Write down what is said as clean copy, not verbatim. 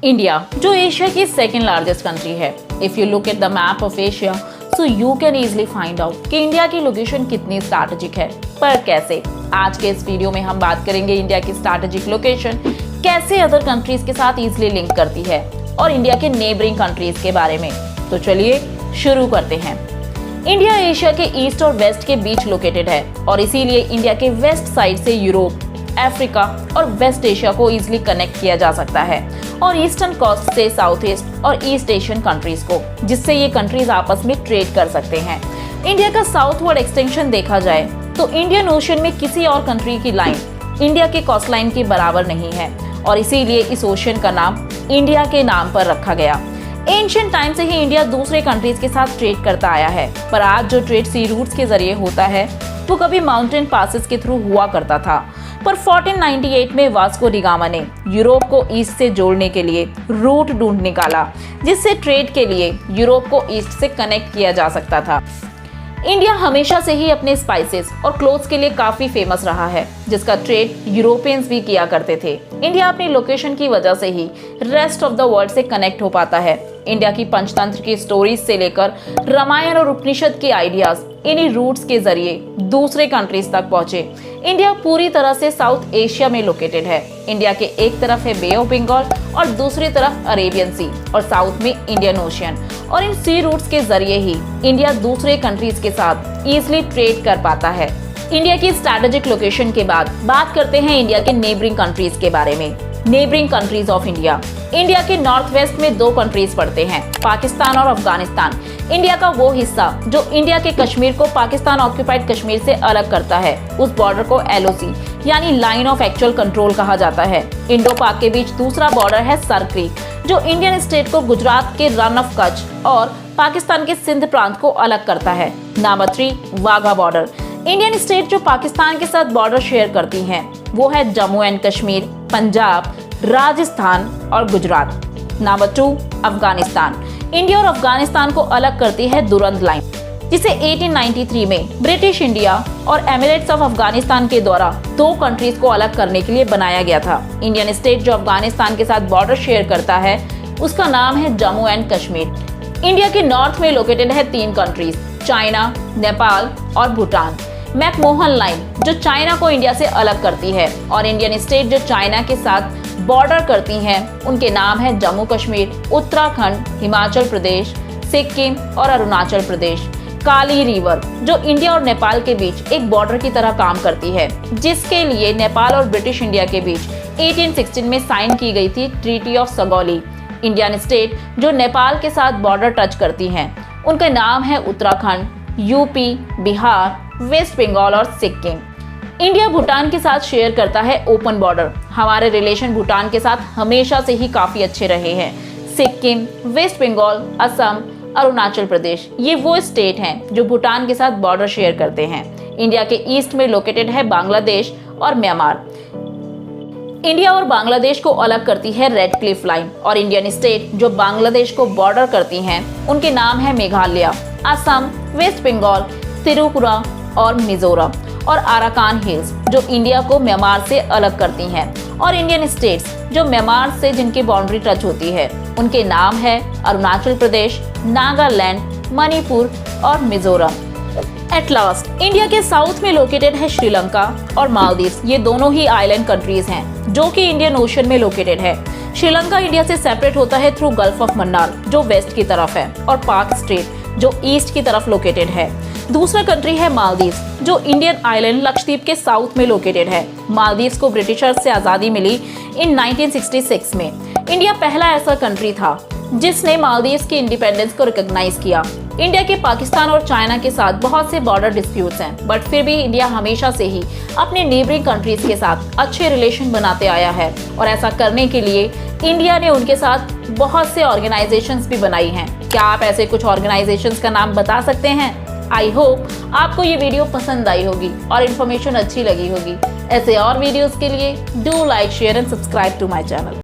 India, जो Asia की second largest country है। If you look at the map of Asia, so you can easily find out कि India की location कितनी strategic है। पर कैसे? आज के इस वीडियो में हम बात करेंगे इंडिया की स्ट्रैटेजिक लोकेशन कैसे अदर कंट्रीज के साथ इजिली लिंक करती है और इंडिया के नेबरिंग कंट्रीज के बारे में। तो चलिए शुरू करते हैं। इंडिया एशिया के ईस्ट और वेस्ट के बीच लोकेटेड है और इसीलिए इंडिया के वेस्ट साइड से यूरोप, अफ्रीका और वेस्ट एशिया को इजिली कनेक्ट किया जा सकता है और ईस्टर्न कोस्ट से साउथ ईस्ट और ईस्ट एशियन कंट्रीज को, जिससे ये कंट्रीज आपस में ट्रेड कर सकते हैं। इंडिया का साउथवर्ड एक्सटेंशन देखा जाए तो इंडियन ओशन में किसी और कंट्री की लाइन इंडिया के कोस्ट लाइन के बराबर नहीं है और इसीलिए इस ओशन का नाम इंडिया के नाम पर रखा गया। एंशिएंट टाइम से ही इंडिया दूसरे कंट्रीज के साथ ट्रेड करता आया है, पर आज जो ट्रेड सी रूट्स के जरिए होता है वो कभी माउंटेन पासेस के थ्रू हुआ करता था। पर 1498 में वास्को डी गामा ने यूरोप को ईस्ट से जोड़ने के लिए रूट ढूंढ निकाला, जिससे ट्रेड के लिए यूरोप को ईस्ट से कनेक्ट किया जा सकता था। इंडिया हमेशा से ही अपने स्पाइसेस और क्लोथ्स के लिए काफी फेमस रहा है, जिसका ट्रेड यूरोपियंस भी किया करते थे। इंडिया अपनी लोकेशन की वजह से ही रेस्ट ऑफ द वर्ल्ड से कनेक्ट हो पाता है। इंडिया की पंचतंत्र की स्टोरीज से लेकर रामायण और उपनिषद के आइडियाज इन्हीं रूट्स के जरिए दूसरे कंट्रीज तक पहुंचे। इंडिया पूरी तरह से साउथ एशिया में लोकेटेड है। इंडिया के एक तरफ है बे ऑफ बंगाल और दूसरी तरफ अरेबियन सी और साउथ में इंडियन ओशियन, और इन सी रूट्स के जरिए ही इंडिया दूसरे कंट्रीज के साथ इजिली ट्रेड कर पाता है। इंडिया की स्ट्रैटेजिक लोकेशन के बाद बात करते हैं इंडिया के नेबरिंग कंट्रीज के बारे में। Neighbouring countries of India. India के नॉर्थ वेस्ट में दो कंट्रीज पड़ते हैं, पाकिस्तान और अफगानिस्तान। इंडिया का वो हिस्सा जो इंडिया के कश्मीर को पाकिस्तान ऑक्यूपाइड कश्मीर से अलग करता है, उस बॉर्डर को LOC यानी लाइन ऑफ एक्चुअल कंट्रोल कहा जाता है। इंडो पाक के बीच दूसरा बॉर्डर है सर क्रीक, जो इंडियन स्टेट को गुजरात के रन ऑफ कच्छ और पाकिस्तान के सिंध प्रांत को अलग करता है। Number 3, Wagah border. Indian state जो पाकिस्तान के साथ बॉर्डर शेयर करती हैं, वो है जम्मू एंड कश्मीर, पंजाब, राजस्थान और गुजरात। नंबर 2, अफगानिस्तान। इंडिया और अफगानिस्तान को अलग करती है दुरंद लाइन, जिसे 1893 में ब्रिटिश इंडिया और एमिरेट्स ऑफ अफगानिस्तान के द्वारा दो कंट्रीज को अलग करने के लिए बनाया गया था। इंडियन स्टेट जो अफगानिस्तान के साथ बॉर्डर शेयर करता है, उसका नाम है जम्मू एंड कश्मीर। इंडिया के नॉर्थ में लोकेटेड है 3 कंट्रीज, चाइना, नेपाल और भूटान। मैकमोहन लाइन जो चाइना को इंडिया से अलग करती है और इंडियन स्टेट जो चाइना के साथ बॉर्डर करती हैं, उनके नाम है जम्मू कश्मीर, उत्तराखंड, हिमाचल प्रदेश, सिक्किम और अरुणाचल प्रदेश। काली रिवर जो इंडिया और नेपाल के बीच एक बॉर्डर की तरह काम करती है, जिसके लिए नेपाल और ब्रिटिश इंडिया के बीच 1816 में साइन की गई थी treaty of Sugauli. Indian state जो नेपाल के साथ बॉर्डर टच करती हैं, उनका नाम है उत्तराखंड, यूपी, बिहार, वेस्ट बंगाल और सिक्किम। इंडिया भूटान के साथ शेयर करता है ओपन बॉर्डर। हमारे रिलेशन भूटान के साथ हमेशा से ही काफी अच्छे रहे हैं। सिक्किम, वेस्ट बंगाल, असम, अरुणाचल प्रदेश, ये वो स्टेट हैं जो भूटान के साथ बॉर्डर शेयर करते हैं। इंडिया के ईस्ट में लोकेटेड है बांग्लादेश और म्यांमार। इंडिया और बांग्लादेश को अलग करती है रेड क्लिफ लाइन और इंडियन स्टेट जो बांग्लादेश को बॉर्डर करती हैं, उनके नाम है मेघालय, असम, वेस्ट बंगाल, त्रिपुरा और मिजोरम और अराकान हिल्स जो इंडिया को म्यांमार से अलग करती हैं। और इंडियन स्टेट्स जो म्यांमार से जिनकी बाउंड्री टच होती है, उनके नाम है अरुणाचल प्रदेश, नागालैंड, मणिपुर और मिजोरम। एट लास्ट इंडिया के साउथ में लोकेटेड है श्रीलंका और मालदीव्स। ये दोनों ही आइलैंड कंट्रीज हैं जो कि इंडियन ओशन में लोकेटेड है। श्रीलंका इंडिया से सेपरेट होता है थ्रू गल्फ ऑफ मन्नार जो वेस्ट की तरफ है और पाक स्ट्रेट जो ईस्ट की तरफ लोकेटेड है। दूसरा कंट्री है मालदीव्स जो इंडियन आइलैंड लक्षद्वीप के साउथ में लोकेटेड है। मालदीव्स को ब्रिटिशर्स से आज़ादी मिली इन 1966 में। इंडिया पहला ऐसा कंट्री था जिसने मालदीव्स की इंडिपेंडेंस को रिकॉग्नाइज किया। इंडिया के पाकिस्तान और चाइना के साथ बहुत से बॉर्डर डिस्प्यूट्स हैं, बट फिर भी इंडिया हमेशा से ही अपने नेबरिंग कंट्रीज के साथ अच्छे रिलेशन बनाते आया है और ऐसा करने के लिए इंडिया ने उनके साथ बहुत से ऑर्गेनाइजेशंस भी बनाई हैं। क्या आप ऐसे कुछ ऑर्गेनाइजेशंस का नाम बता सकते हैं? आई होप आपको ये वीडियो पसंद आई होगी और इन्फॉर्मेशन अच्छी लगी होगी। ऐसे और वीडियोस के लिए do like, share and subscribe to my channel.